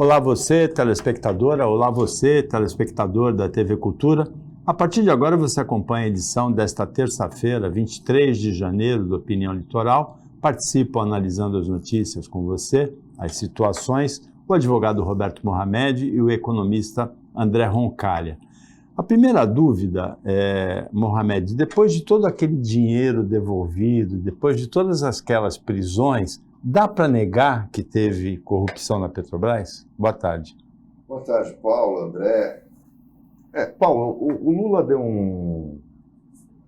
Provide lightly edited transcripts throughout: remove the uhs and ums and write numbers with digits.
Olá você, telespectadora, olá você, telespectador da TV Cultura. A partir de agora você acompanha a edição desta terça-feira, 23 de janeiro, do Opinião Litoral. Participo analisando as notícias com você, as situações, o advogado Roberto Mohamed e o economista André Roncalha. A primeira dúvida, Mohamed, depois de todo aquele dinheiro devolvido, depois de todas aquelas prisões, dá para negar que teve corrupção na Petrobras? Boa tarde. Boa tarde, Paulo, André. Paulo, o Lula deu um...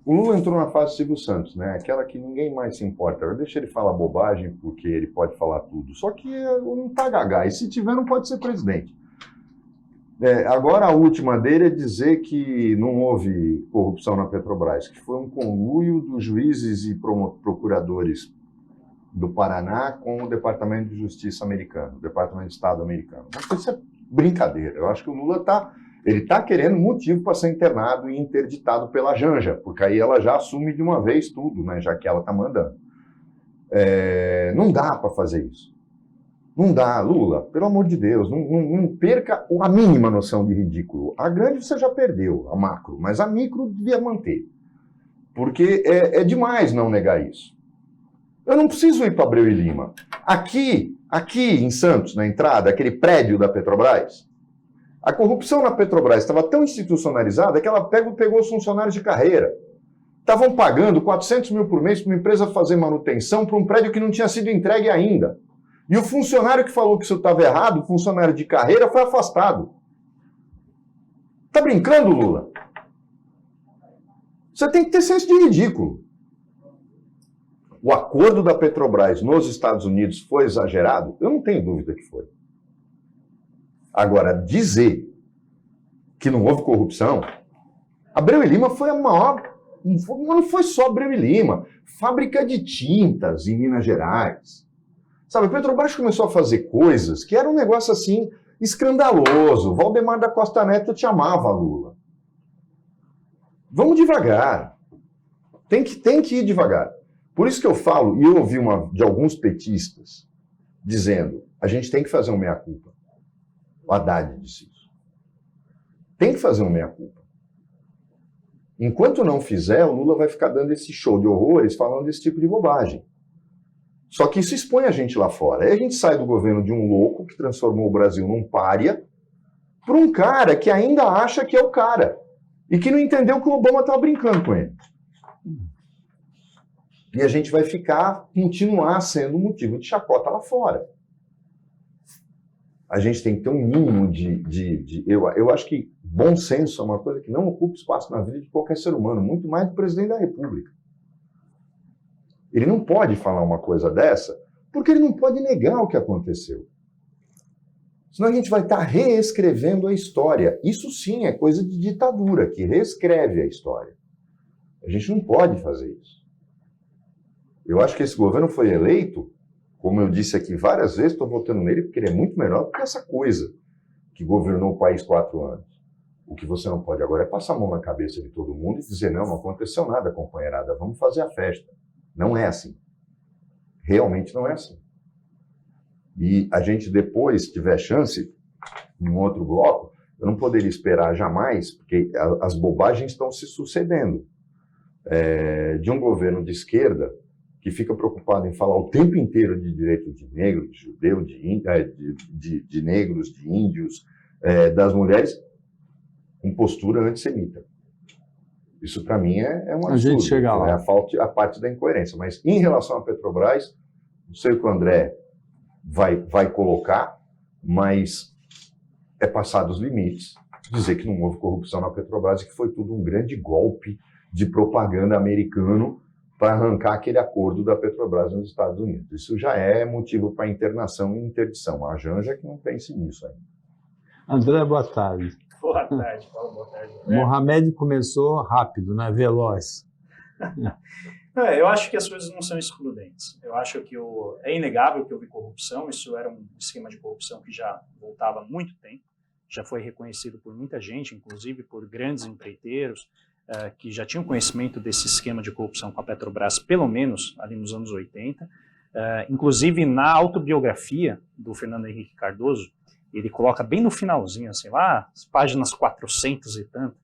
O Lula entrou na fase Silvio Santos, né? Aquela que ninguém mais se importa. Deixa ele falar bobagem, porque ele pode falar tudo. Só que não tá gagá. E se tiver, não pode ser presidente. Agora, a última dele é dizer que não houve corrupção na Petrobras, que foi um conluio dos juízes e procuradores do Paraná com o Departamento de Justiça americano, o Departamento de Estado americano. Mas isso é brincadeira. Eu acho que o Lula está querendo motivo para ser internado e interditado pela Janja, porque aí ela já assume de uma vez tudo, né, já que ela está mandando. Não dá para fazer isso. Não dá, Lula, pelo amor de Deus, não perca a mínima noção de ridículo. A grande você já perdeu, a macro, mas a micro devia manter. Porque é demais não negar isso. Eu não preciso ir para Abreu e Lima. Aqui em Santos, na entrada, aquele prédio da Petrobras, a corrupção na Petrobras estava tão institucionalizada que ela pegou os funcionários de carreira. Estavam pagando 400 mil por mês para uma empresa fazer manutenção para um prédio que não tinha sido entregue ainda. E o funcionário que falou que isso estava errado, o funcionário de carreira, foi afastado. Tá brincando, Lula? Você tem que ter senso de ridículo. O acordo da Petrobras nos Estados Unidos foi exagerado? Eu não tenho dúvida que foi. Agora, dizer que não houve corrupção... Abreu e Lima foi a maior... Não foi só Abreu e Lima. Fábrica de tintas em Minas Gerais. Sabe, a Petrobras começou a fazer coisas que era um negócio assim, escandaloso. Valdemar da Costa Neto te amava, Lula. Vamos devagar. Tem que ir devagar. Por isso que eu falo, e eu ouvi de alguns petistas dizendo, a gente tem que fazer um meia-culpa. O Haddad disse isso. Tem que fazer um meia-culpa. Enquanto não fizer, o Lula vai ficar dando esse show de horrores falando desse tipo de bobagem. Só que isso expõe a gente lá fora. Aí a gente sai do governo de um louco que transformou o Brasil num pária para um cara que ainda acha que é o cara e que não entendeu que o Obama estava brincando com ele. E a gente vai continuar sendo motivo de chacota lá fora. A gente tem que ter um mínimo eu acho que bom senso é uma coisa que não ocupa espaço na vida de qualquer ser humano, muito mais do presidente da República. Ele não pode falar uma coisa dessa, porque ele não pode negar o que aconteceu. Senão a gente vai estar reescrevendo a história. Isso sim é coisa de ditadura, que reescreve a história. A gente não pode fazer isso. Eu acho que esse governo foi eleito, como eu disse aqui várias vezes, estou votando nele porque ele é muito melhor do que essa coisa que governou o país 4 anos. O que você não pode agora é passar a mão na cabeça de todo mundo e dizer, não aconteceu nada, companheirada, vamos fazer a festa. Não é assim. Realmente não é assim. E a gente depois, se tiver chance, em um outro bloco, eu não poderia esperar jamais, porque as bobagens estão se sucedendo. De um governo de esquerda que fica preocupado em falar o tempo inteiro de direito de negro, de judeu, de negros, de índios, das mulheres, com postura antissemita. Isso, para mim, é um absurdo. A gente chega lá. A parte da incoerência. Mas, em relação à Petrobras, não sei o que o André vai colocar, mas é passar dos limites dizer que não houve corrupção na Petrobras e que foi tudo um grande golpe de propaganda americano para arrancar aquele acordo da Petrobras nos Estados Unidos. Isso já é motivo para internação e interdição. A Janja que não pense nisso ainda. André, boa tarde. Boa tarde, Paulo. Boa tarde. Mohamed começou rápido, né? Veloz. Eu acho que as coisas não são excludentes. Eu acho que é inegável que houve corrupção. Isso era um esquema de corrupção que já voltava há muito tempo. Já foi reconhecido por muita gente, inclusive por grandes empreiteiros, que já tinham conhecimento desse esquema de corrupção com a Petrobras, pelo menos ali nos anos 80. Inclusive, na autobiografia do Fernando Henrique Cardoso, ele coloca bem no finalzinho, assim, lá, as páginas 400 e tanto,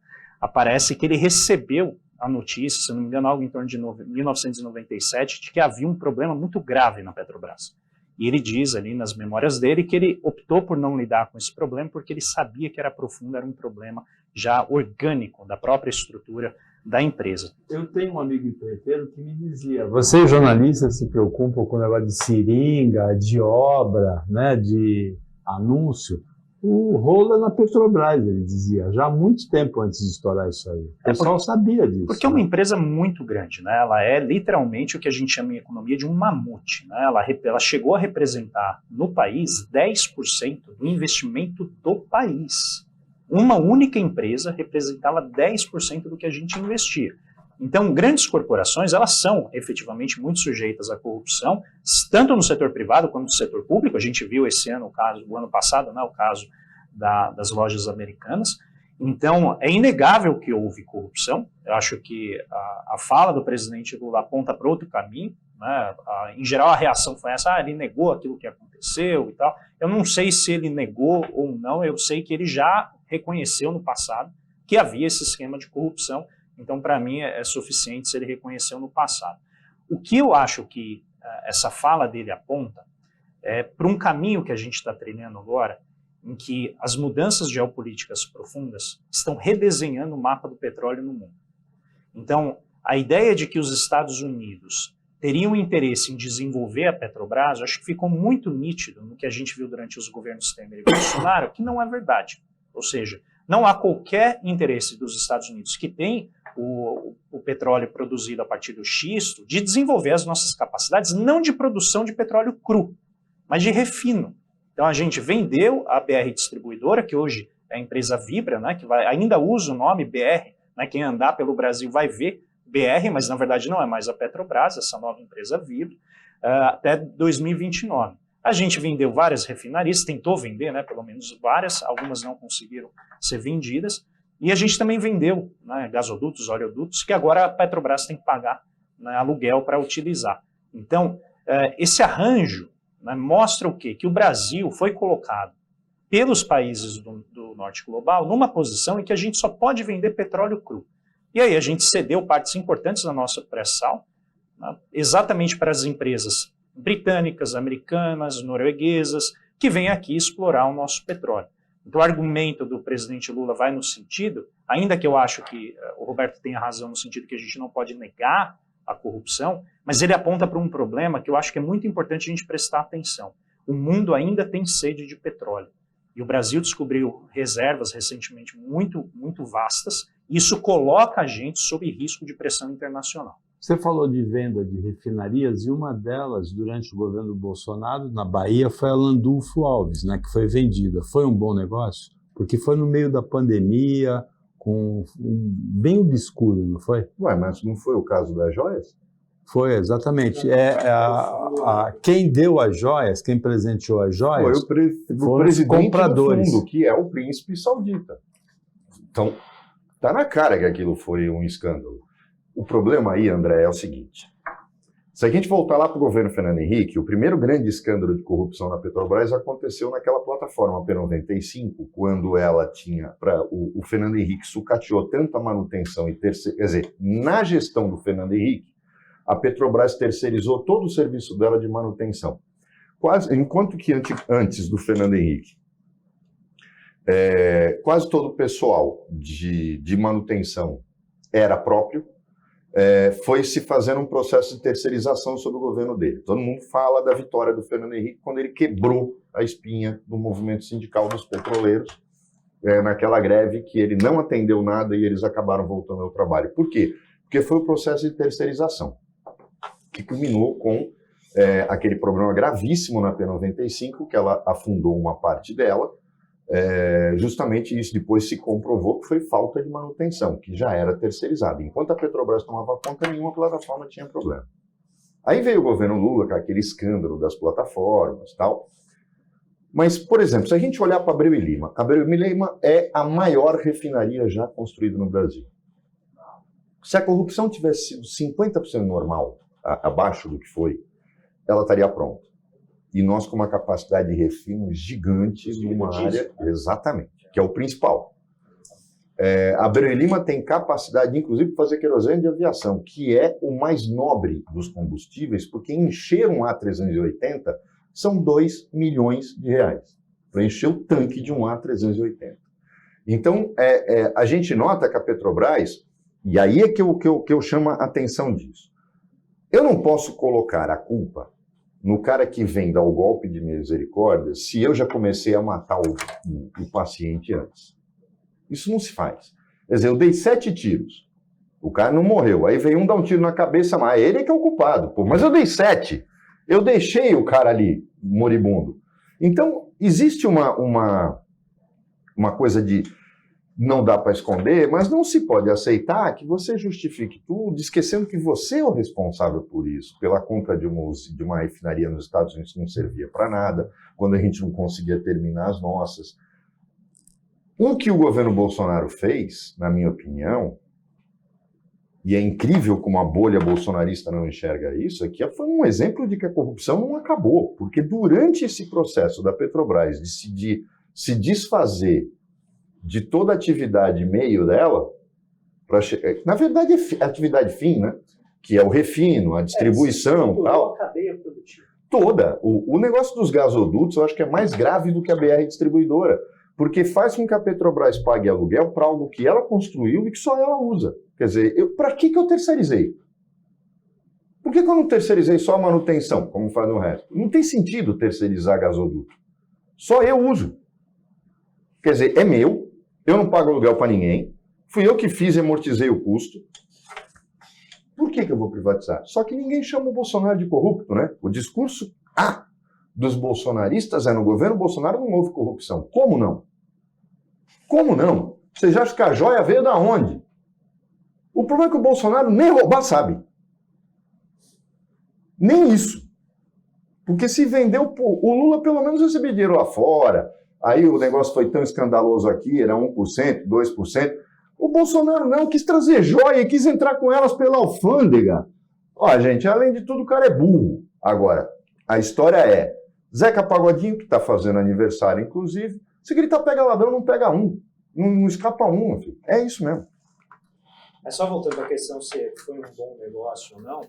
aparece que ele recebeu a notícia, se não me engano, algo em torno de 1997, de que havia um problema muito grave na Petrobras. E ele diz ali nas memórias dele que ele optou por não lidar com esse problema porque ele sabia que era profundo, era um problema já orgânico da própria estrutura da empresa. Eu tenho um amigo empreiteiro que me dizia, vocês jornalistas se preocupam com o negócio de seringa, de obra, né, de anúncio. O rolo é na Petrobras, ele dizia, já há muito tempo antes de estourar isso aí. O pessoal sabia disso. Porque é uma empresa muito grande, né? Ela é literalmente o que a gente chama em economia de um mamute, né? Ela chegou a representar no país 10% do investimento do país. Uma única empresa representava 10% do que a gente investia. Então, grandes corporações, elas são efetivamente muito sujeitas à corrupção, tanto no setor privado quanto no setor público. A gente viu esse ano, o ano passado, né, o caso das lojas americanas. Então, é inegável que houve corrupção. Eu acho que a fala do presidente Lula aponta para outro caminho, né? Em geral, a reação foi essa, ele negou aquilo que aconteceu e tal. Eu não sei se ele negou ou não, eu sei que ele já reconheceu no passado que havia esse esquema de corrupção. Então, para mim, é suficiente se ele reconheceu no passado. O que eu acho que essa fala dele aponta é para um caminho que a gente está trilhando agora, em que as mudanças geopolíticas profundas estão redesenhando o mapa do petróleo no mundo. Então, a ideia de que os Estados Unidos teriam interesse em desenvolver a Petrobras, acho que ficou muito nítido no que a gente viu durante os governos Temer e Bolsonaro, que não é verdade. Ou seja, não há qualquer interesse dos Estados Unidos, que tem o petróleo produzido a partir do xisto, de desenvolver as nossas capacidades, não de produção de petróleo cru, mas de refino. Então a gente vendeu a BR Distribuidora, que hoje é a empresa Vibra, né, que ainda usa o nome BR, né, quem andar pelo Brasil vai ver BR, mas na verdade não é mais a Petrobras, essa nova empresa Vibra, até 2029. A gente vendeu várias refinarias, tentou vender, né, pelo menos várias, algumas não conseguiram ser vendidas, e a gente também vendeu, né, gasodutos, oleodutos, que agora a Petrobras tem que pagar, né, aluguel para utilizar. Então, esse arranjo, né, mostra o quê? Que o Brasil foi colocado pelos países do norte global numa posição em que a gente só pode vender petróleo cru. E aí a gente cedeu partes importantes da nossa pré-sal, né, exatamente para as empresas britânicas, americanas, norueguesas, que vêm aqui explorar o nosso petróleo. Então o argumento do presidente Lula vai no sentido, ainda que eu acho que o Roberto tenha razão no sentido que a gente não pode negar a corrupção, mas ele aponta para um problema que eu acho que é muito importante a gente prestar atenção. O mundo ainda tem sede de petróleo. E o Brasil descobriu reservas recentemente muito, muito vastas, e isso coloca a gente sob risco de pressão internacional. Você falou de venda de refinarias, e uma delas, durante o governo Bolsonaro, na Bahia, foi a Landulfo Alves, né, que foi vendida. Foi um bom negócio? Porque foi no meio da pandemia, bem obscuro, não foi? Ué, mas não foi o caso das joias? Foi, exatamente. Quem deu as joias, quem presenteou as joias, foi o presidente compradores do fundo, que é o príncipe saudita. Então, tá na cara que aquilo foi um escândalo. O problema aí, André, é o seguinte. Se a gente voltar lá para o governo Fernando Henrique, o primeiro grande escândalo de corrupção na Petrobras aconteceu naquela plataforma P95, quando ela tinha, o Fernando Henrique sucateou tanto a manutenção e quer dizer, na gestão do Fernando Henrique, a Petrobras terceirizou todo o serviço dela de manutenção. Enquanto que antes do Fernando Henrique, quase todo o pessoal de manutenção era próprio, foi se fazendo um processo de terceirização sob o governo dele. Todo mundo fala da vitória do Fernando Henrique quando ele quebrou a espinha do movimento sindical dos petroleiros, naquela greve que ele não atendeu nada e eles acabaram voltando ao trabalho. Por quê? Porque foi o processo de terceirização que culminou com aquele problema gravíssimo na P95, que ela afundou uma parte dela. Justamente isso depois se comprovou que foi falta de manutenção, que já era terceirizada. Enquanto a Petrobras tomava conta, nenhuma plataforma tinha problema. Aí veio o governo Lula com aquele escândalo das plataformas e tal. Mas, por exemplo, se a gente olhar para Abreu e Lima, Abreu e Lima é a maior refinaria já construída no Brasil. Se a corrupção tivesse sido 50% normal, abaixo do que foi, ela estaria pronta. e nós com uma capacidade de refino gigante numa área, exatamente, que é o principal. A Abreu e Lima tem capacidade, inclusive, de fazer querosene de aviação, que é o mais nobre dos combustíveis, porque encher um A380 são 2 milhões de reais, para encher o tanque de um A380. Então, a gente nota que a Petrobras, e aí é que eu chamo a atenção disso, eu não posso colocar a culpa no cara que vem dar o golpe de misericórdia se eu já comecei a matar o paciente antes. Isso não se faz. Quer dizer, eu dei 7 tiros, o cara não morreu, aí veio um dar um tiro na cabeça, mas ele é que é o culpado, pô. Mas eu dei 7, eu deixei o cara ali, moribundo. Então, existe uma coisa de não dá para esconder, mas não se pode aceitar que você justifique tudo, esquecendo que você é o responsável por isso, pela compra de uma refinaria nos Estados Unidos que não servia para nada, quando a gente não conseguia terminar as nossas. O que o governo Bolsonaro fez, na minha opinião, e é incrível como a bolha bolsonarista não enxerga isso, é que foi um exemplo de que a corrupção não acabou, porque durante esse processo da Petrobras de se desfazer de toda a atividade meio dela, na verdade é atividade fim, né? Que é o refino, a distribuição, tal. A cadeia produtiva. Toda. O negócio dos gasodutos eu acho que é mais grave do que a BR distribuidora, porque faz com que a Petrobras pague aluguel para algo que ela construiu e que só ela usa. Quer dizer, para que eu terceirizei? Por que eu não terceirizei só a manutenção, como faz no resto? Não tem sentido terceirizar gasoduto. Só eu uso. Quer dizer, é meu, eu não pago aluguel para ninguém, fui eu que fiz e amortizei o custo. Por que eu vou privatizar? Só que ninguém chama o Bolsonaro de corrupto, né? O discurso dos bolsonaristas no governo Bolsonaro não houve corrupção. Como não? Como não? Vocês acham que a joia veio da onde? O problema é que o Bolsonaro nem roubar sabe. Nem isso. Porque se vendeu, o Lula pelo menos recebeu dinheiro lá fora, aí o negócio foi tão escandaloso aqui, era 1%, 2%. O Bolsonaro não, quis trazer joia, quis entrar com elas pela alfândega. Ó, gente, além de tudo, o cara é burro. Agora, a história é, Zeca Pagodinho, que está fazendo aniversário, inclusive, se gritar pega ladrão, não pega um. Não escapa um, meu filho. É isso mesmo. Mas só voltando à questão se foi um bom negócio ou não,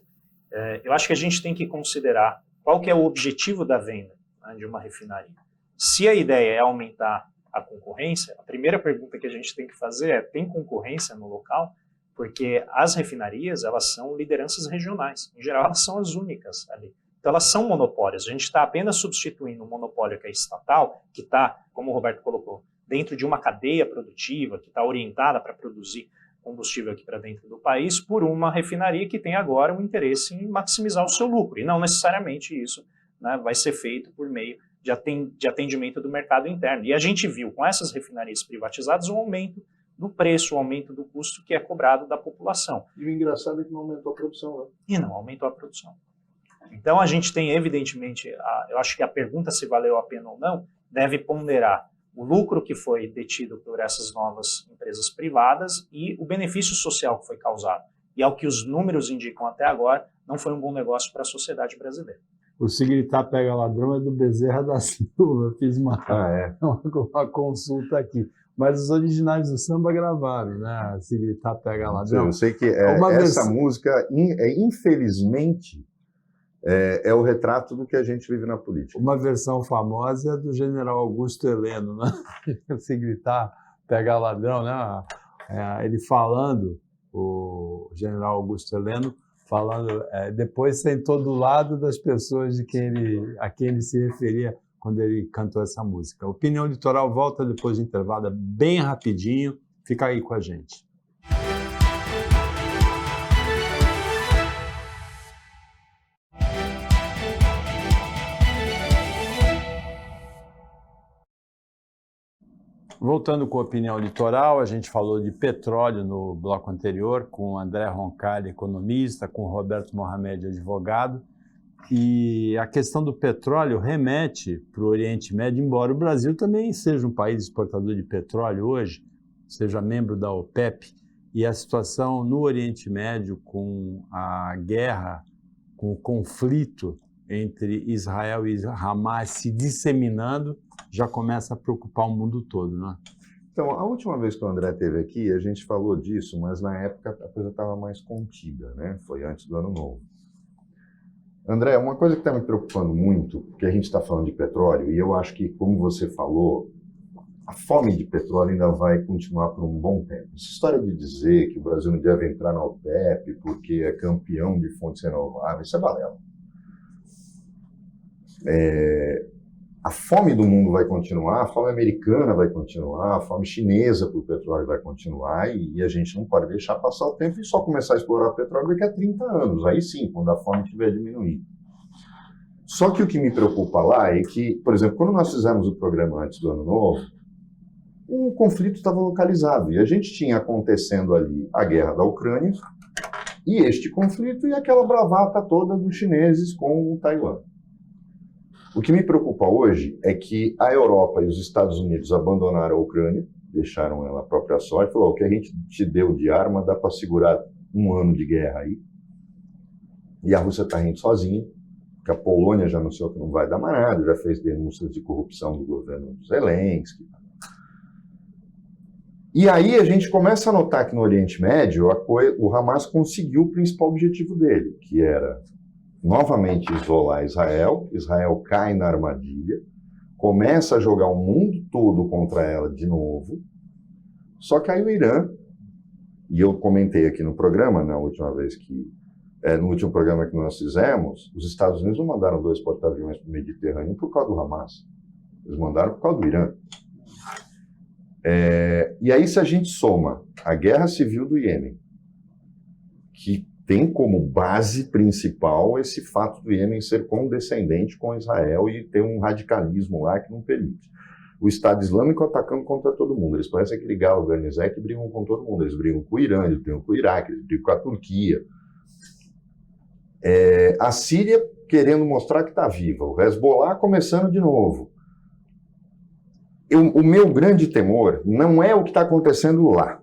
eu acho que a gente tem que considerar qual que é o objetivo da venda, né, de uma refinaria. Se a ideia é aumentar a concorrência, a primeira pergunta que a gente tem que fazer é, tem concorrência no local? Porque as refinarias, elas são lideranças regionais. Em geral, elas são as únicas ali. Então, elas são monopólios. A gente está apenas substituindo um monopólio que é estatal, que está, como o Roberto colocou, dentro de uma cadeia produtiva, que está orientada para produzir combustível aqui para dentro do país, por uma refinaria que tem agora um interesse em maximizar o seu lucro. E não necessariamente isso, né, vai ser feito por meio de atendimento do mercado interno. E a gente viu com essas refinarias privatizadas um aumento do preço, um aumento do custo que é cobrado da população. E o engraçado é que não aumentou a produção, né? E não aumentou a produção. Então, a gente tem, evidentemente, eu acho que a pergunta se valeu a pena ou não, deve ponderar o lucro que foi detido por essas novas empresas privadas e o benefício social que foi causado. E ao que os números indicam até agora, não foi um bom negócio para a sociedade brasileira. O Se Gritar Pega Ladrão é do Bezerra da Silva. Eu fiz uma consulta aqui. Mas os originais do samba gravaram, né? Se Gritar Pega Ladrão. Eu sei que essa música, infelizmente, é o retrato do que a gente vive na política. Uma versão famosa é do general Augusto Heleno, né? Se Gritar Pega Ladrão, né? Ele falando, o general Augusto Heleno, falando, depois sentou do lado das pessoas a quem ele se referia quando ele cantou essa música. Opinião Litoral volta depois do intervalo, bem rapidinho. Fica aí com a gente. Voltando com a Opinião Litoral, a gente falou de petróleo no bloco anterior, com o André Roncalli, economista, com o Roberto Mohamed, advogado, e a questão do petróleo remete para o Oriente Médio, embora o Brasil também seja um país exportador de petróleo hoje, seja membro da OPEP, e a situação no Oriente Médio com a guerra, com o conflito entre Israel e Hamas se disseminando já começa a preocupar o mundo todo, né? Então, a última vez que o André esteve aqui, a gente falou disso, mas na época a coisa estava mais contida, né? Foi antes do Ano Novo. André, uma coisa que está me preocupando muito, porque a gente está falando de petróleo, e eu acho que, como você falou, a fome de petróleo ainda vai continuar por um bom tempo. Essa história de dizer que o Brasil não deve entrar na OPEP porque é campeão de fontes renováveis, isso é balela. A fome do mundo vai continuar, a fome americana vai continuar, a fome chinesa por petróleo vai continuar, e a gente não pode deixar passar o tempo e só começar a explorar petróleo daqui a 30 anos, aí sim, quando a fome estiver diminuindo. Só que o que me preocupa lá é que, por exemplo, quando nós fizemos o programa antes do Ano Novo, o conflito estava localizado, e a gente tinha acontecendo ali a guerra da Ucrânia, e este conflito e aquela bravata toda dos chineses com o Taiwan. O que me preocupa hoje é que a Europa e os Estados Unidos abandonaram a Ucrânia, deixaram ela à própria sorte, falou, o que a gente te deu de arma dá para segurar um ano de guerra aí. E a Rússia está indo sozinha, porque a Polônia já anunciou que não vai dar mais nada, já fez denúncias de corrupção do governo Zelensky. E aí a gente começa a notar que no Oriente Médio o Hamas conseguiu o principal objetivo dele, que era novamente isolar Israel. Israel cai na armadilha, começa a jogar o mundo todo contra ela de novo. Só que aí o Irã, e eu comentei aqui no programa, na última vez que, no último programa que nós fizemos, os Estados Unidos não mandaram 2 porta-aviões para o Mediterrâneo por causa do Hamas. Eles mandaram por causa do Irã. E aí, se a gente soma a guerra civil do Iêmen, que tem como base principal esse fato do Iêmen ser condescendente com Israel e ter um radicalismo lá que não permite. O Estado Islâmico atacando contra todo mundo. Eles parecem aquele galo garnizé que brigam com todo mundo. Eles brigam com o Irã, eles brigam com o Iraque, eles brigam com a Turquia. A Síria querendo mostrar que está viva. O Hezbollah começando de novo. O meu grande temor não é o que está acontecendo lá.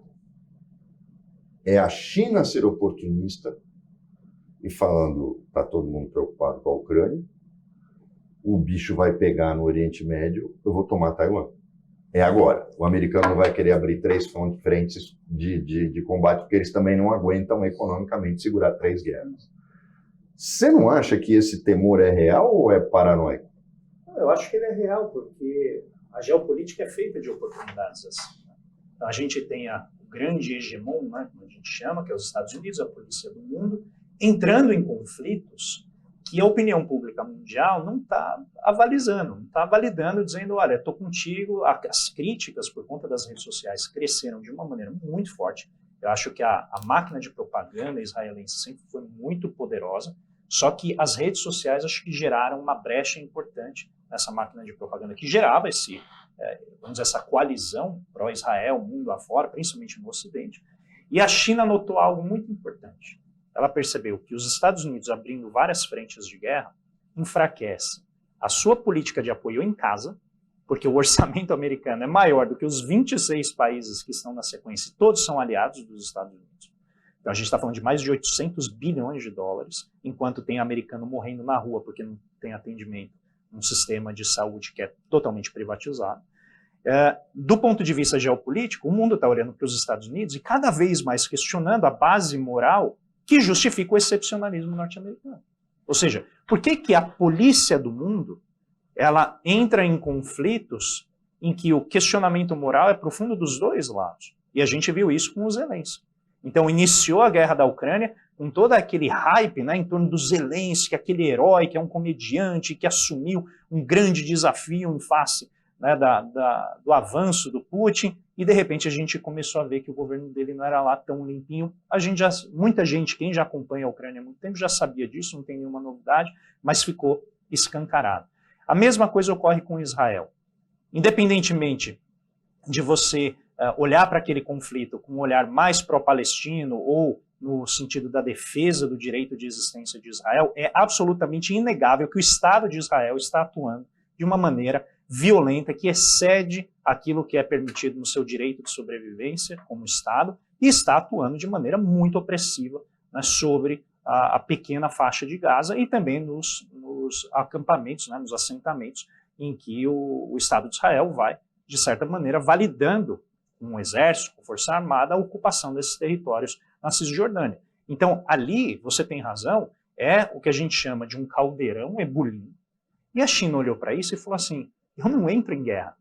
É a China ser oportunista e falando, está todo mundo preocupado com a Ucrânia, o bicho vai pegar no Oriente Médio, eu vou tomar Taiwan. É agora. O americano não vai querer abrir 3 frentes de combate, porque eles também não aguentam economicamente segurar 3 guerras. Você não acha que esse temor é real ou é paranoico? Eu acho que ele é real, porque a geopolítica é feita de oportunidades assim. Então, a gente tem o grande hegemon, né, como a gente chama, que é os Estados Unidos, a polícia do mundo, entrando em conflitos que a opinião pública mundial não está avalizando, não está validando, dizendo, olha, estou contigo. As críticas por conta das redes sociais cresceram de uma maneira muito forte. Eu acho que a máquina de propaganda israelense sempre foi muito poderosa, só que as redes sociais acho que geraram uma brecha importante nessa máquina de propaganda que gerava vamos dizer, essa coalizão pró-Israel, mundo afora, principalmente no Ocidente. E a China notou algo muito importante. Ela percebeu que os Estados Unidos, abrindo várias frentes de guerra, enfraquece a sua política de apoio em casa, porque o orçamento americano é maior do que os 26 países que estão na sequência, todos são aliados dos Estados Unidos. Então a gente está falando de mais de 800 bilhões de dólares, enquanto tem americano morrendo na rua porque não tem atendimento, um sistema de saúde que é totalmente privatizado. Do ponto de vista geopolítico, o mundo está olhando para os Estados Unidos e cada vez mais questionando a base moral que justifica o excepcionalismo norte-americano. Ou seja, por que a polícia do mundo ela entra em conflitos em que o questionamento moral é profundo dos dois lados? E a gente viu isso com o Zelensky. Então iniciou a guerra da Ucrânia com todo aquele hype, né, em torno do Zelensky, aquele herói que é um comediante, que assumiu um grande desafio em face, né, do avanço do Putin, e de repente a gente começou a ver que o governo dele não era lá tão limpinho. Muita gente, quem já acompanha a Ucrânia há muito tempo, já sabia disso, não tem nenhuma novidade, mas ficou escancarado. A mesma coisa ocorre com Israel. Independentemente de você olhar para aquele conflito com um olhar mais pró-palestino ou no sentido da defesa do direito de existência de Israel, é absolutamente inegável que o Estado de Israel está atuando de uma maneira violenta que excede aquilo que é permitido no seu direito de sobrevivência como Estado e está atuando de maneira muito opressiva, né, sobre a pequena faixa de Gaza e também nos nos acampamentos, né, nos assentamentos em que o Estado de Israel vai, de certa maneira, validando com um exército, com força armada, a ocupação desses territórios na Cisjordânia. Então, ali, você tem razão, é o que a gente chama de um caldeirão ebulindo. E a China olhou para isso e falou assim, eu não entro em guerra.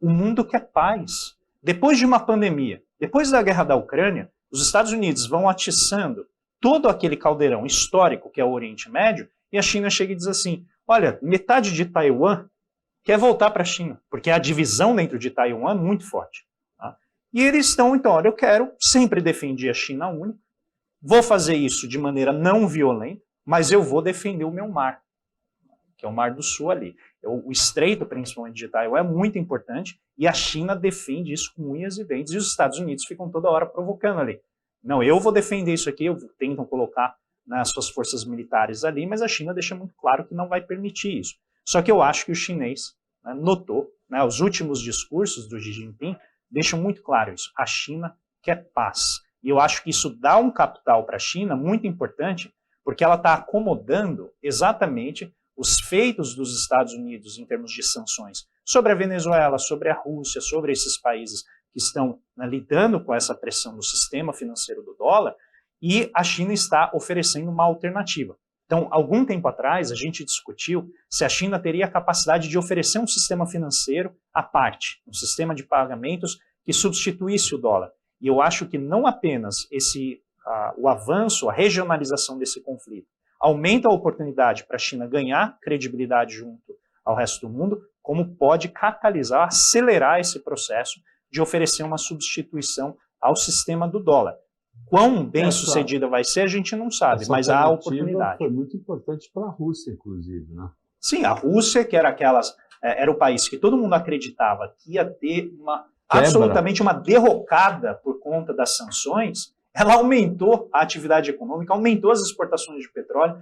O mundo quer paz. Depois de uma pandemia, depois da guerra da Ucrânia, os Estados Unidos vão atiçando todo aquele caldeirão histórico que é o Oriente Médio, e a China chega e diz assim, olha, metade de Taiwan quer voltar para a China, porque a divisão dentro de Taiwan é muito forte. Tá? E eles estão, então, olha, eu quero, sempre defendi a China única, vou fazer isso de maneira não violenta, mas eu vou defender o meu mar, que é o Mar do Sul ali. O estreito, principalmente de Taiwan, é muito importante, e a China defende isso com unhas e dentes, e os Estados Unidos ficam toda hora provocando ali. Não, eu vou defender isso aqui, tentam colocar nas suas forças militares ali, mas a China deixa muito claro que não vai permitir isso. Só que eu acho que o chinês, né, notou, né, os últimos discursos do Xi Jinping deixam muito claro isso. A China quer paz. E eu acho que isso dá um capital para a China muito importante, porque ela está acomodando exatamente os feitos dos Estados Unidos em termos de sanções sobre a Venezuela, sobre a Rússia, sobre esses países que estão, né, lidando com essa pressão do sistema financeiro do dólar, e a China está oferecendo uma alternativa. Então, algum tempo atrás, a gente discutiu se a China teria a capacidade de oferecer um sistema financeiro à parte, um sistema de pagamentos que substituísse o dólar. E eu acho que não apenas o avanço, a regionalização desse conflito, aumenta a oportunidade para a China ganhar credibilidade junto ao resto do mundo, como pode catalisar, acelerar esse processo de oferecer uma substituição ao sistema do dólar. Quão bem sucedida vai ser, a gente não sabe, mas há oportunidade. Foi muito importante para a Rússia, inclusive, né? Sim, a Rússia, que era era o país que todo mundo acreditava que ia ter absolutamente uma derrocada por conta das sanções, ela aumentou a atividade econômica, aumentou as exportações de petróleo,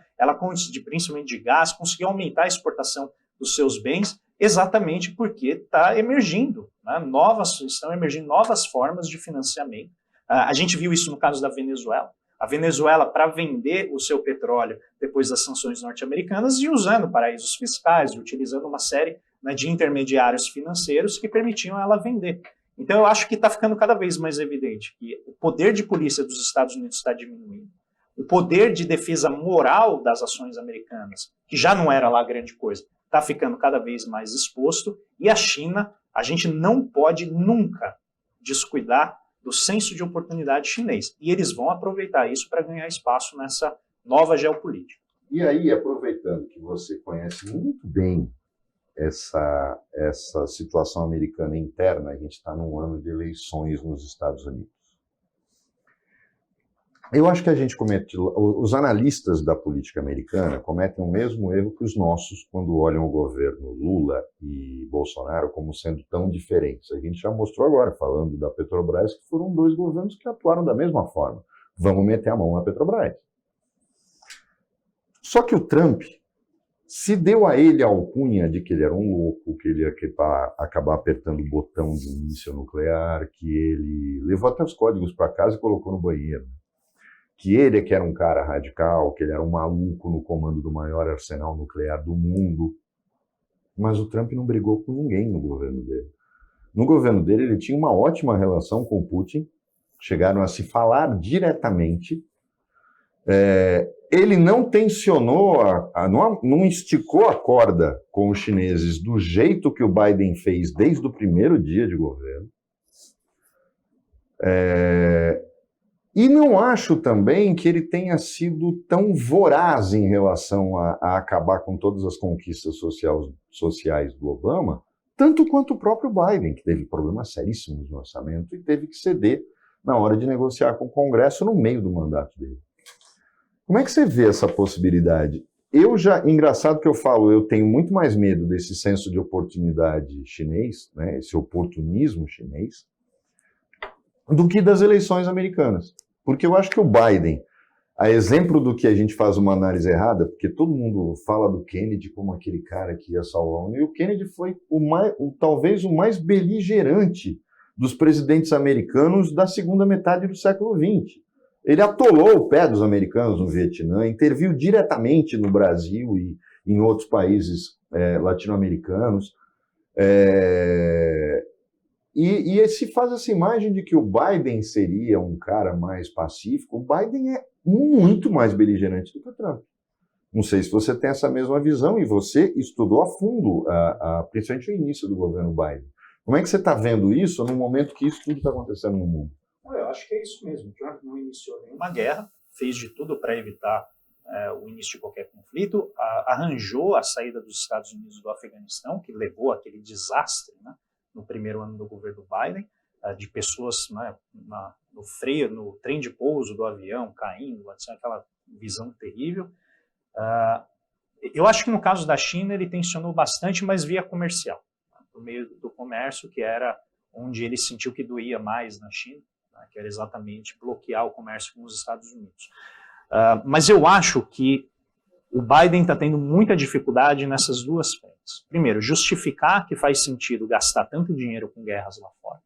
principalmente de gás, conseguiu aumentar a exportação dos seus bens, exatamente porque está emergindo, né, estão emergindo novas formas de financiamento. A gente viu isso no caso da Venezuela. A Venezuela, para vender o seu petróleo depois das sanções norte-americanas, e usando paraísos fiscais, e utilizando uma série, né, de intermediários financeiros que permitiam ela vender. Então eu acho que está ficando cada vez mais evidente que o poder de polícia dos Estados Unidos está diminuindo. O poder de defesa moral das ações americanas, que já não era lá grande coisa, está ficando cada vez mais exposto. E a China, a gente não pode nunca descuidar do senso de oportunidade chinês. E eles vão aproveitar isso para ganhar espaço nessa nova geopolítica. E aí, aproveitando que você conhece muito bem essa situação americana interna, a gente está num ano de eleições nos Estados Unidos. Eu acho que a gente os analistas da política americana cometem o mesmo erro que os nossos quando olham o governo Lula e Bolsonaro como sendo tão diferentes. A gente já mostrou agora, falando da Petrobras, que foram dois governos que atuaram da mesma forma. Vamos meter a mão na Petrobras. Só que o Trump se deu a ele a alcunha de que ele era um louco, que ele ia acabar apertando o botão de um míssil nuclear, que ele levou até os códigos para casa e colocou no banheiro. Que ele é que era um cara radical, que ele era um maluco no comando do maior arsenal nuclear do mundo. Mas o Trump não brigou com ninguém no governo dele. No governo dele, ele tinha uma ótima relação com o Putin, chegaram a se falar diretamente. Ele não tensionou, não esticou a corda com os chineses do jeito que o Biden fez desde o primeiro dia de governo. E não acho também que ele tenha sido tão voraz em relação a acabar com todas as conquistas sociais do Obama, tanto quanto o próprio Biden, que teve problemas seríssimos no orçamento e teve que ceder na hora de negociar com o Congresso no meio do mandato dele. Como é que você vê essa possibilidade? Engraçado que eu falo, eu tenho muito mais medo desse senso de oportunidade chinês, né, esse oportunismo chinês, do que das eleições americanas. Porque eu acho que o Biden, a exemplo do que a gente faz uma análise errada, porque todo mundo fala do Kennedy como aquele cara que ia salvar a União, e o Kennedy foi talvez o mais beligerante dos presidentes americanos da segunda metade do século XX. Ele atolou o pé dos americanos no Vietnã, interviu diretamente no Brasil e em outros países latino-americanos. E se faz essa imagem de que o Biden seria um cara mais pacífico. O Biden é muito mais beligerante do que o Trump. Não sei se você tem essa mesma visão e você estudou a fundo, principalmente o início do governo Biden. Como é que você está vendo isso no momento que isso tudo está acontecendo no mundo? Eu acho que é isso mesmo. O Trump não iniciou nenhuma guerra, fez de tudo para evitar o início de qualquer conflito, arranjou a saída dos Estados Unidos do Afeganistão, que levou àquele desastre, né, no primeiro ano do governo Biden, de pessoas, né, no trem de pouso do avião caindo, assim, aquela visão terrível. Eu acho que no caso da China ele tensionou bastante, mas via comercial, por meio do comércio, que era onde ele sentiu que doía mais na China, né, que era exatamente bloquear o comércio com os Estados Unidos. Mas eu acho que o Biden está tendo muita dificuldade nessas duas frentes. Primeiro, justificar que faz sentido gastar tanto dinheiro com guerras lá fora.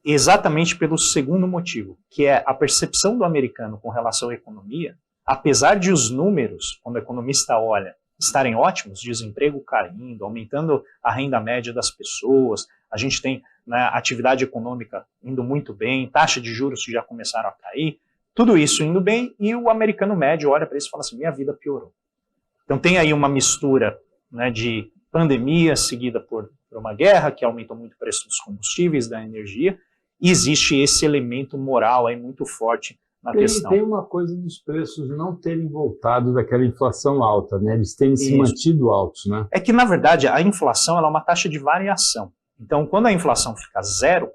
Exatamente pelo segundo motivo, que é a percepção do americano com relação à economia. Apesar de os números, quando o economista olha, estarem ótimos, desemprego caindo, aumentando a renda média das pessoas, a gente tem, né, atividade econômica indo muito bem, taxa de juros que já começaram a cair, tudo isso indo bem, e o americano médio olha para isso e fala assim, minha vida piorou. Então tem aí uma mistura, né, de pandemia seguida por uma guerra, que aumentou muito o preço dos combustíveis, da energia, e existe esse elemento moral aí muito forte na questão. Tem uma coisa dos preços não terem voltado daquela inflação alta, né? Eles terem se mantido altos, né? É que, na verdade, a inflação ela é uma taxa de variação. Então, quando a inflação fica 0%,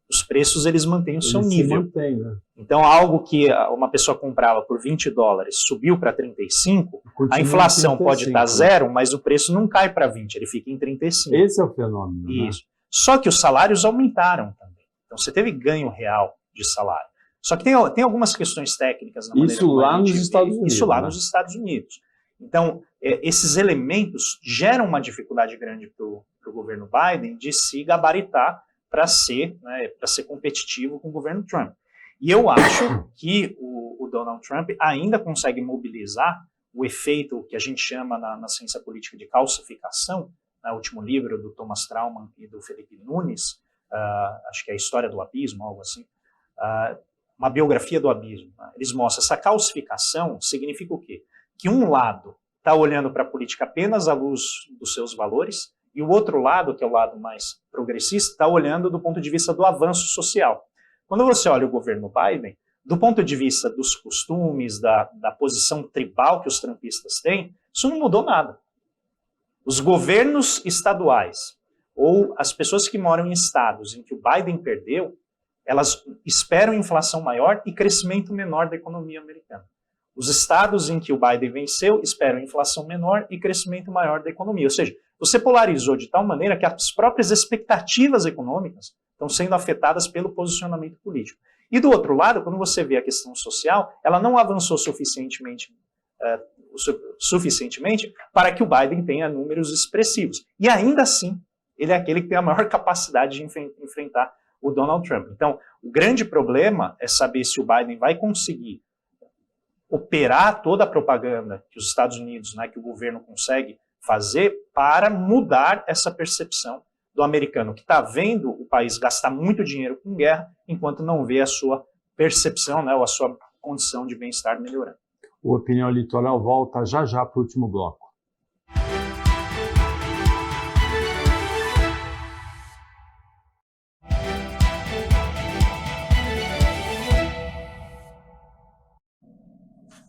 os preços eles mantêm o seu nível. Se mantém, né? Então, algo que uma pessoa comprava por $20 subiu para 35, a inflação pode estar 0, mas o preço não cai para 20, ele fica em 35. Esse é o fenômeno. Isso. Né? Só que os salários aumentaram também. Então, você teve ganho real de salário. Só que tem algumas questões técnicas na maneira isso lá nos Estados Unidos. Isso lá nos Estados Unidos. Então, esses elementos geram uma dificuldade grande para o governo Biden de se gabaritar para ser competitivo com o governo Trump. E eu acho que o Donald Trump ainda consegue mobilizar o efeito que a gente chama na ciência política de calcificação, no último livro do Thomas Trauman e do Felipe Nunes, acho que é a História do Abismo, algo assim, uma biografia do abismo. Né? Eles mostram essa calcificação significa o quê? Que um lado está olhando para a política apenas à luz dos seus valores e o outro lado, que é o lado mais progressista, está olhando do ponto de vista do avanço social. Quando você olha o governo Biden, do ponto de vista dos costumes, da posição tribal que os trumpistas têm, isso não mudou nada. Os governos estaduais ou as pessoas que moram em estados em que o Biden perdeu, elas esperam inflação maior e crescimento menor da economia americana. Os estados em que o Biden venceu esperam inflação menor e crescimento maior da economia. Ou seja, você polarizou de tal maneira que as próprias expectativas econômicas estão sendo afetadas pelo posicionamento político. E do outro lado, quando você vê a questão social, ela não avançou suficientemente para que o Biden tenha números expressivos. E ainda assim, ele é aquele que tem a maior capacidade de enfrentar o Donald Trump. Então, o grande problema é saber se o Biden vai conseguir operar toda a propaganda que os Estados Unidos, né, que o governo consegue fazer para mudar essa percepção do americano que está vendo o país gastar muito dinheiro com guerra, enquanto não vê a sua percepção, né, ou a sua condição de bem-estar melhorando. O Opinião Litoral volta já para o último bloco.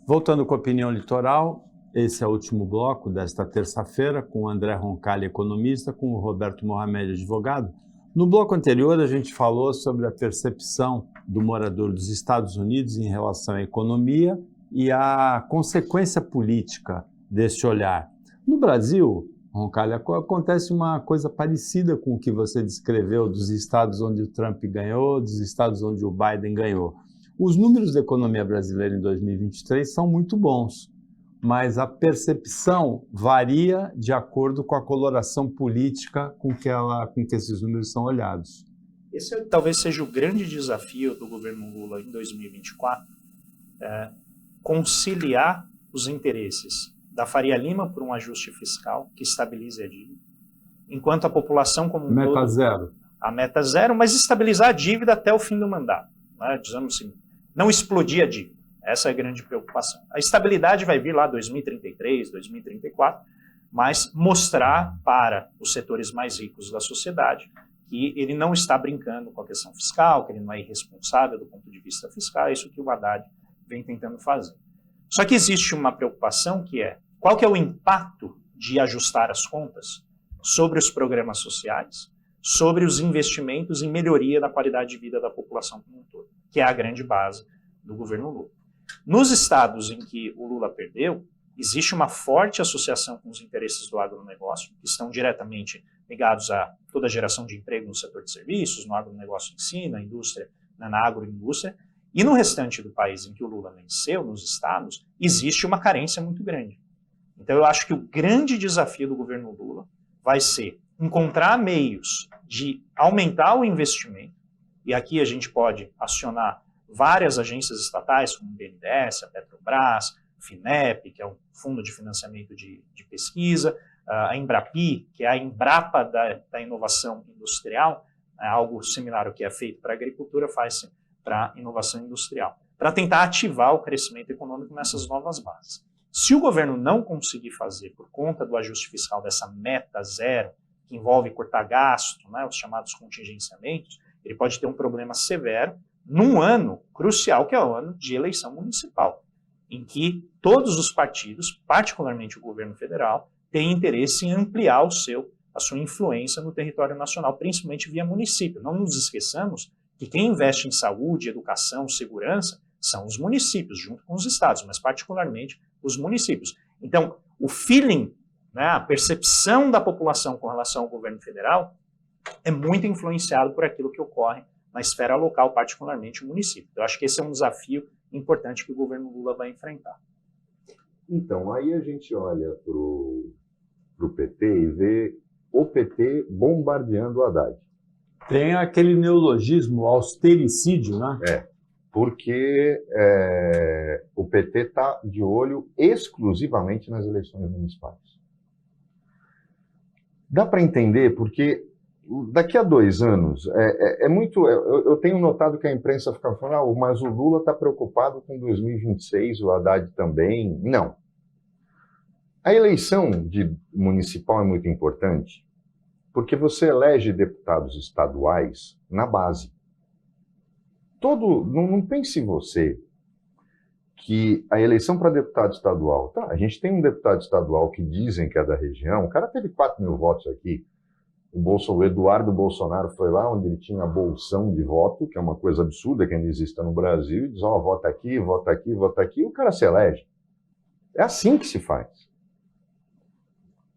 Voltando com a Opinião Litoral, esse é o último bloco desta terça-feira, com o André Roncalli, economista, com o Roberto Mohamed, advogado. No bloco anterior, a gente falou sobre a percepção do morador dos Estados Unidos em relação à economia e a consequência política desse olhar. No Brasil, Roncalli, acontece uma coisa parecida com o que você descreveu dos estados onde o Trump ganhou, dos estados onde o Biden ganhou. Os números da economia brasileira em 2023 são muito bons, mas a percepção varia de acordo com a coloração política com que esses números são olhados. Esse talvez seja o grande desafio do governo Lula em 2024, conciliar os interesses da Faria Lima por um ajuste fiscal que estabilize a dívida, enquanto a população como um Meta todo... zero. A meta zero, mas estabilizar a dívida até o fim do mandato. Né? Dizemos assim, não explodir a dívida. Essa é a grande preocupação. A estabilidade vai vir lá 2033, 2034, mas mostrar para os setores mais ricos da sociedade que ele não está brincando com a questão fiscal, que ele não é irresponsável do ponto de vista fiscal, é isso que o Haddad vem tentando fazer. Só que existe uma preocupação que é, qual que é o impacto de ajustar as contas sobre os programas sociais, sobre os investimentos em melhoria da qualidade de vida da população como um todo, que é a grande base do governo Lula. Nos estados em que o Lula perdeu, existe uma forte associação com os interesses do agronegócio, que estão diretamente ligados a toda a geração de emprego no setor de serviços, no agronegócio em si, na indústria, na agroindústria, e no restante do país em que o Lula venceu, nos estados, existe uma carência muito grande. Então eu acho que o grande desafio do governo Lula vai ser encontrar meios de aumentar o investimento, e aqui a gente pode acionar várias agências estatais, como o BNDES, a Petrobras, FINEP, que é um fundo de financiamento de pesquisa, a Embrapi, que é a Embrapa da inovação industrial, algo similar ao que é feito para a agricultura, faz-se para a inovação industrial, para tentar ativar o crescimento econômico nessas novas bases. Se o governo não conseguir fazer, por conta do ajuste fiscal dessa meta zero, que envolve cortar gasto, né, os chamados contingenciamentos, ele pode ter um problema severo num ano crucial, que é o ano de eleição municipal, em que todos os partidos, particularmente o governo federal, têm interesse em ampliar a sua influência no território nacional, principalmente via município. Não nos esqueçamos que quem investe em saúde, educação, segurança, são os municípios, junto com os estados, mas particularmente os municípios. Então, o feeling, né, a percepção da população com relação ao governo federal é muito influenciado por aquilo que ocorre na esfera local, particularmente o município. Eu acho que esse é um desafio importante que o governo Lula vai enfrentar. Então, aí a gente olha para o PT e vê o PT bombardeando o Haddad. Tem aquele neologismo, austericídio, né? Porque o PT está de olho exclusivamente nas eleições municipais. Dá para entender porque daqui a 2 anos, eu tenho notado que a imprensa fica falando, mas o Lula está preocupado com 2026, o Haddad também. Não. A eleição municipal é muito importante porque você elege deputados estaduais na base. Não pense você que a eleição para deputado estadual, a gente tem um deputado estadual que dizem que é da região, o cara teve 4 mil votos aqui, o Eduardo Bolsonaro foi lá onde ele tinha a bolsão de voto, que é uma coisa absurda que ainda existe no Brasil, e diz, vota aqui, vota aqui, vota aqui, e o cara se elege. É assim que se faz.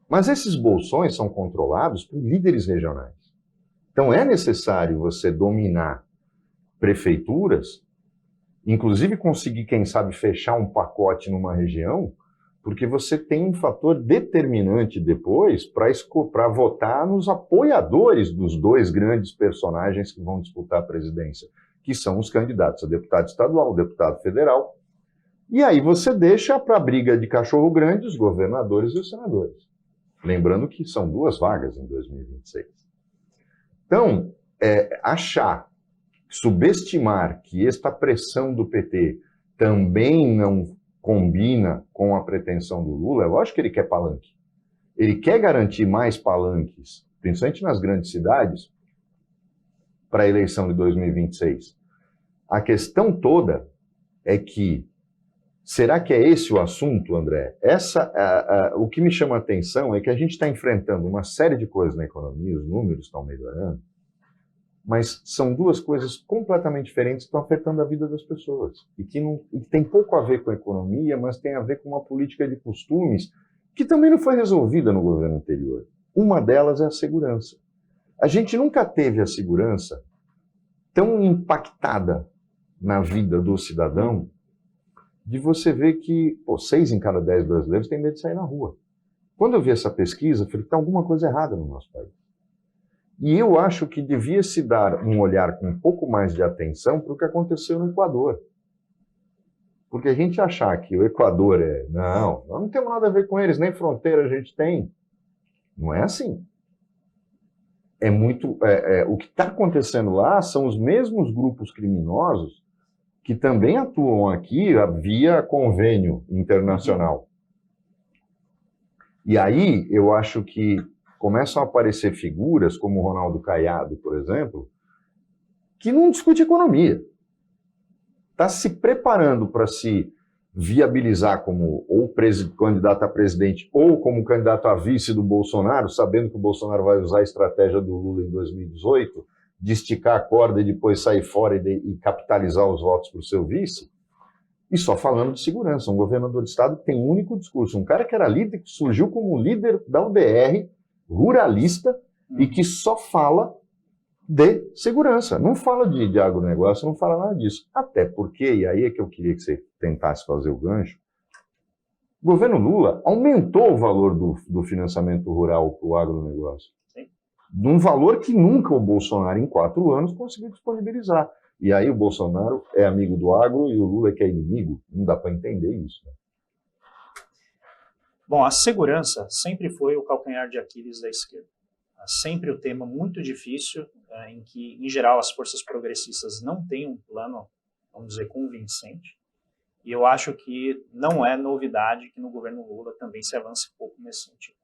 Mas esses bolsões são controlados por líderes regionais. Então é necessário você dominar prefeituras, inclusive conseguir, quem sabe, fechar um pacote numa região, porque você tem um fator determinante depois para votar nos apoiadores dos 2 grandes personagens que vão disputar a presidência, que são os candidatos a deputado estadual, deputado federal. E aí você deixa para a briga de cachorro grande os governadores e os senadores. Lembrando que são 2 vagas em 2026. Então, subestimar que esta pressão do PT também não combina com a pretensão do Lula, é lógico que ele quer palanque. Ele quer garantir mais palanques, principalmente nas grandes cidades, para a eleição de 2026. A questão toda é que, será que é esse o assunto, André? O que me chama a atenção é que a gente está enfrentando uma série de coisas na economia, os números estão melhorando, mas são 2 coisas completamente diferentes que estão afetando a vida das pessoas. E que tem pouco a ver com a economia, mas tem a ver com uma política de costumes que também não foi resolvida no governo anterior. Uma delas é a segurança. A gente nunca teve a segurança tão impactada na vida do cidadão de você ver que 6 em cada 10 brasileiros têm medo de sair na rua. Quando eu vi essa pesquisa, eu falei que tem alguma coisa errada no nosso país. E eu acho que devia se dar um olhar com um pouco mais de atenção para o que aconteceu no Equador. Porque a gente achar que o Equador Não, nós não temos nada a ver com eles, nem fronteira a gente tem. Não é assim. O que está acontecendo lá são os mesmos grupos criminosos que também atuam aqui via convênio internacional. E aí eu acho que começam a aparecer figuras como o Ronaldo Caiado, por exemplo, que não discute economia. Está se preparando para se viabilizar como ou candidato a presidente ou como candidato a vice do Bolsonaro, sabendo que o Bolsonaro vai usar a estratégia do Lula em 2018, de esticar a corda e depois sair fora e capitalizar os votos para o seu vice, e só falando de segurança. Um governador de estado que tem um único discurso. Um cara que era líder, que surgiu como líder da UDR, ruralista, e que só fala de segurança. Não fala de agronegócio, não fala nada disso. Até porque, e aí é que eu queria que você tentasse fazer o gancho, o governo Lula aumentou o valor do financiamento rural para o agronegócio. De um valor que nunca o Bolsonaro, em 4 anos, conseguiu disponibilizar. E aí o Bolsonaro é amigo do agro e o Lula é que é inimigo. Não dá para entender isso. Né? Bom, a segurança sempre foi o calcanhar de Aquiles da esquerda. Sempre o tema muito difícil, em que, em geral, as forças progressistas não têm um plano, vamos dizer, convincente. E eu acho que não é novidade que no governo Lula também se avance um pouco nesse sentido.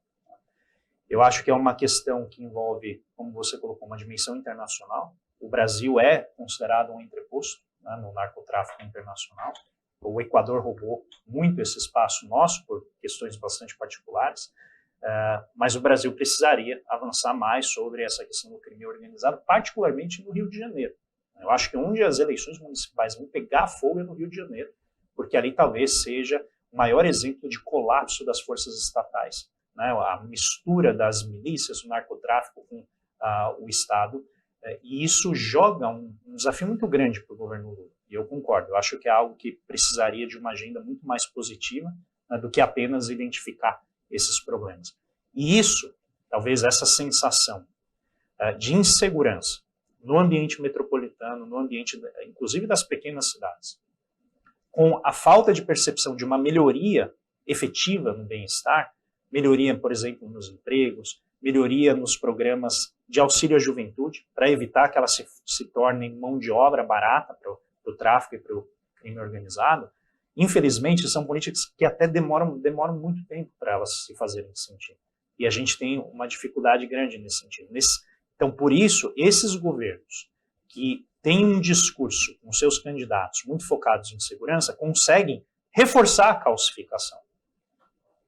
Eu acho que é uma questão que envolve, como você colocou, uma dimensão internacional. O Brasil é considerado um entreposto, né, no narcotráfico internacional. O Equador roubou muito esse espaço nosso por questões bastante particulares, mas o Brasil precisaria avançar mais sobre essa questão do crime organizado, particularmente no Rio de Janeiro. Eu acho que onde as eleições municipais vão pegar fogo é no Rio de Janeiro, porque ali talvez seja o maior exemplo de colapso das forças estatais, né, a mistura das milícias, o narcotráfico com o Estado, e isso joga um desafio muito grande para o governo Lula. E eu concordo, eu acho que é algo que precisaria de uma agenda muito mais positiva, né, do que apenas identificar esses problemas. E isso, talvez essa sensação de insegurança no ambiente metropolitano, no ambiente, inclusive das pequenas cidades, com a falta de percepção de uma melhoria efetiva no bem-estar, melhoria, por exemplo, nos empregos, melhoria nos programas de auxílio à juventude, para evitar que elas se tornem mão de obra barata para o tráfico e para o crime organizado. Infelizmente, são políticas que até demoram muito tempo para elas se fazerem sentido. E a gente tem uma dificuldade grande nesse sentido. Então, por isso, esses governos que têm um discurso com seus candidatos muito focados em segurança, conseguem reforçar a calcificação,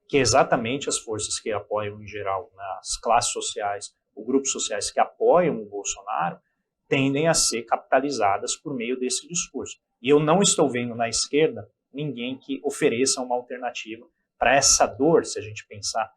que é exatamente as forças que apoiam, em geral, as classes sociais, os grupos sociais que apoiam o Bolsonaro, tendem a ser capitalizadas por meio desse discurso. E eu não estou vendo na esquerda ninguém que ofereça uma alternativa para essa dor, se a gente pensar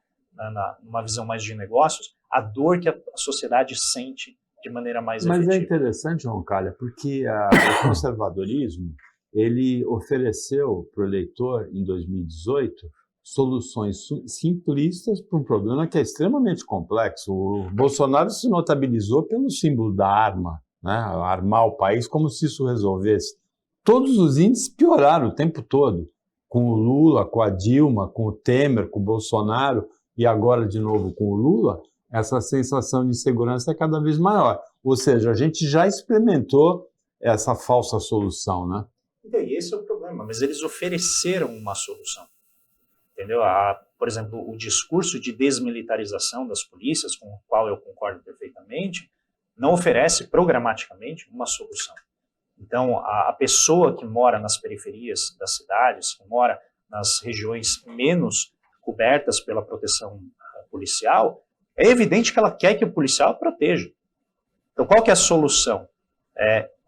numa visão mais de negócios, a dor que a sociedade sente de maneira mais efetiva. Mas é interessante, Roncalha, porque o conservadorismo ele ofereceu para o eleitor, em 2018, soluções simplistas para um problema que é extremamente complexo. O Bolsonaro se notabilizou pelo símbolo da arma, né? Armar o país como se isso resolvesse. Todos os índices pioraram o tempo todo, com o Lula, com a Dilma, com o Temer, com o Bolsonaro e agora de novo com o Lula, essa sensação de insegurança é cada vez maior. Ou seja, a gente já experimentou essa falsa solução, né? E esse é o problema, mas eles ofereceram uma solução. Entendeu? Por exemplo, o discurso de desmilitarização das polícias, com o qual eu concordo perfeitamente, não oferece programaticamente uma solução. Então, a pessoa que mora nas periferias das cidades, que mora nas regiões menos cobertas pela proteção policial, é evidente que ela quer que o policial a proteja. Então, qual que é a solução?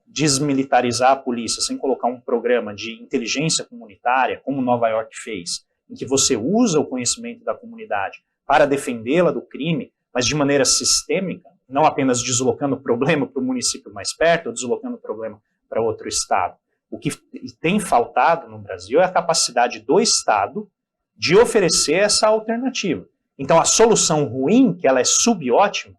Desmilitarizar a polícia sem colocar um programa de inteligência comunitária, como Nova York fez, em que você usa o conhecimento da comunidade para defendê-la do crime, mas de maneira sistêmica, não apenas deslocando o problema para o município mais perto, ou deslocando o problema para outro estado. O que tem faltado no Brasil é a capacidade do Estado de oferecer essa alternativa. Então, a solução ruim, que ela é subótima,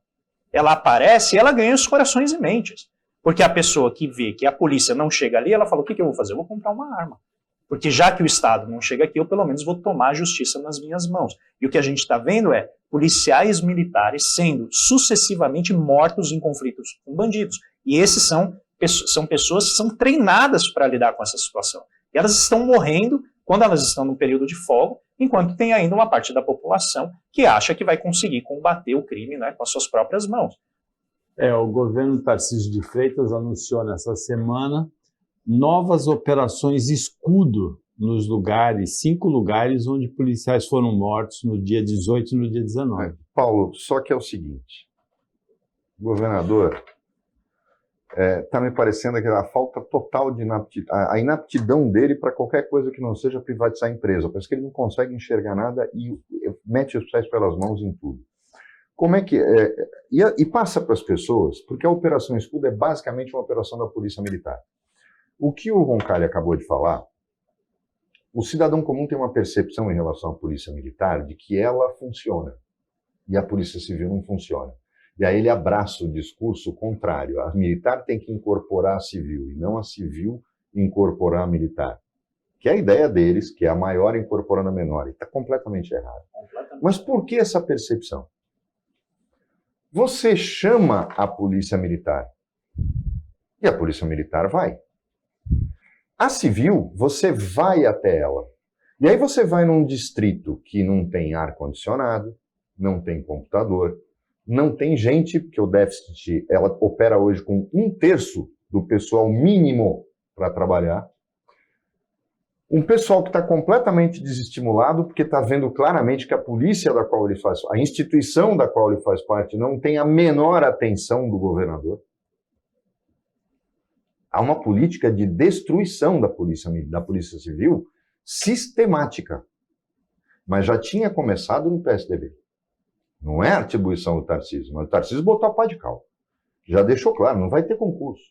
ela aparece e ela ganha os corações e mentes. Porque a pessoa que vê que a polícia não chega ali, ela fala, o que eu vou fazer? Eu vou comprar uma arma. Porque já que o Estado não chega aqui, eu pelo menos vou tomar a justiça nas minhas mãos. E o que a gente está vendo é policiais militares sendo sucessivamente mortos em conflitos com bandidos. E esses são pessoas que são treinadas para lidar com essa situação. E elas estão morrendo quando elas estão num período de folga, enquanto tem ainda uma parte da população que acha que vai conseguir combater o crime, né, com as suas próprias mãos. O governo Tarcísio de Freitas anunciou nessa semana novas operações escudo nos lugares, 5 lugares onde policiais foram mortos no dia 18 e no dia 19. Paulo, só que é o seguinte, governador, está me parecendo que a falta total de a inaptidão dele para qualquer coisa que não seja privatizar a empresa. Parece que ele não consegue enxergar nada e mete os pés pelas mãos em tudo. Como é que e passa para as pessoas, porque a Operação Escudo é basicamente uma operação da Polícia Militar. O que o Roncalli acabou de falar, o cidadão comum tem uma percepção em relação à Polícia Militar de que ela funciona e a Polícia Civil não funciona. E aí ele abraça o discurso contrário. A militar tem que incorporar a civil e não a civil incorporar a militar. Que é a ideia deles, que é a maior incorporando a menor. E está completamente errado. Mas por que essa percepção? Você chama a Polícia Militar e a Polícia Militar vai. A civil, você vai até ela. E aí você vai num distrito que não tem ar-condicionado, não tem computador, não tem gente, porque o déficit, ela opera hoje com 1/3 do pessoal mínimo para trabalhar. Um pessoal que está completamente desestimulado, porque está vendo claramente que a polícia da qual ele faz, a instituição da qual ele faz parte, não tem a menor atenção do governador. Há uma política de destruição da polícia civil sistemática. Mas já tinha começado no PSDB. Não é a atribuição do Tarcísio, mas o Tarcísio botou a pá de cal. Já deixou claro, não vai ter concurso.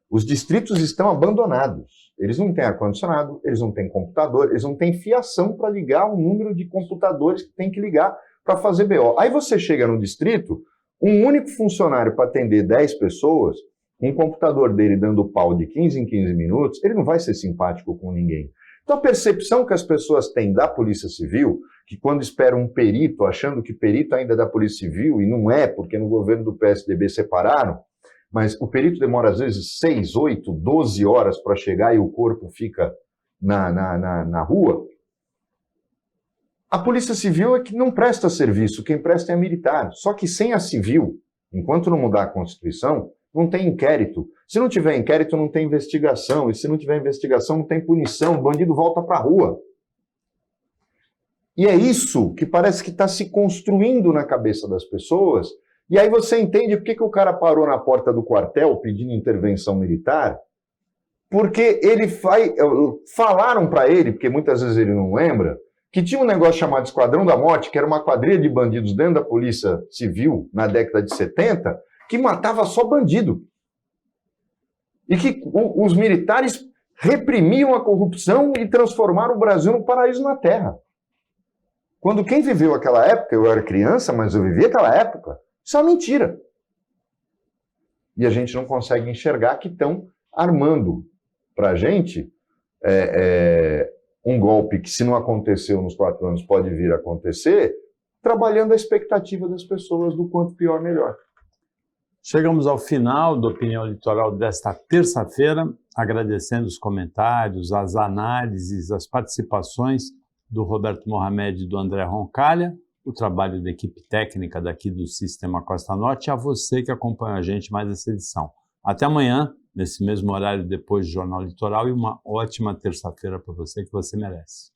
Os distritos estão abandonados. Eles não têm ar-condicionado, eles não têm computador, eles não têm fiação para ligar o número de computadores que tem que ligar para fazer BO. Aí você chega no distrito, um único funcionário para atender 10 pessoas, um computador dele dando pau de 15 em 15 minutos, ele não vai ser simpático com ninguém. Então a percepção que as pessoas têm da Polícia Civil, que quando esperam um perito, achando que perito ainda é da Polícia Civil, e não é, porque no governo do PSDB separaram, mas o perito demora às vezes 6, 8, 12 horas para chegar e o corpo fica na rua. A Polícia Civil é que não presta serviço, quem presta é a militar. Só que sem a civil, enquanto não mudar a Constituição, não tem inquérito. Se não tiver inquérito, não tem investigação. E se não tiver investigação, não tem punição. O bandido volta para a rua. E é isso que parece que está se construindo na cabeça das pessoas. E aí você entende por que o cara parou na porta do quartel pedindo intervenção militar? Porque falaram para ele, porque muitas vezes ele não lembra, que tinha um negócio chamado Esquadrão da Morte, que era uma quadrilha de bandidos dentro da Polícia Civil, na década de 70, que matava só bandido. E que os militares reprimiam a corrupção e transformaram o Brasil num paraíso na Terra. Quando quem viveu aquela época, eu era criança, mas eu vivi aquela época, isso é uma mentira. E a gente não consegue enxergar que estão armando para a gente um golpe que, se não aconteceu nos 4 anos, pode vir a acontecer, trabalhando a expectativa das pessoas do quanto pior, melhor. Chegamos ao final do Opinião Litoral desta terça-feira, agradecendo os comentários, as análises, as participações do Roberto Mohamed e do André Roncalli, o trabalho da equipe técnica daqui do Sistema Costa Norte, e a você que acompanha a gente mais essa edição. Até amanhã, nesse mesmo horário depois do Jornal Litoral, e uma ótima terça-feira para você que você merece.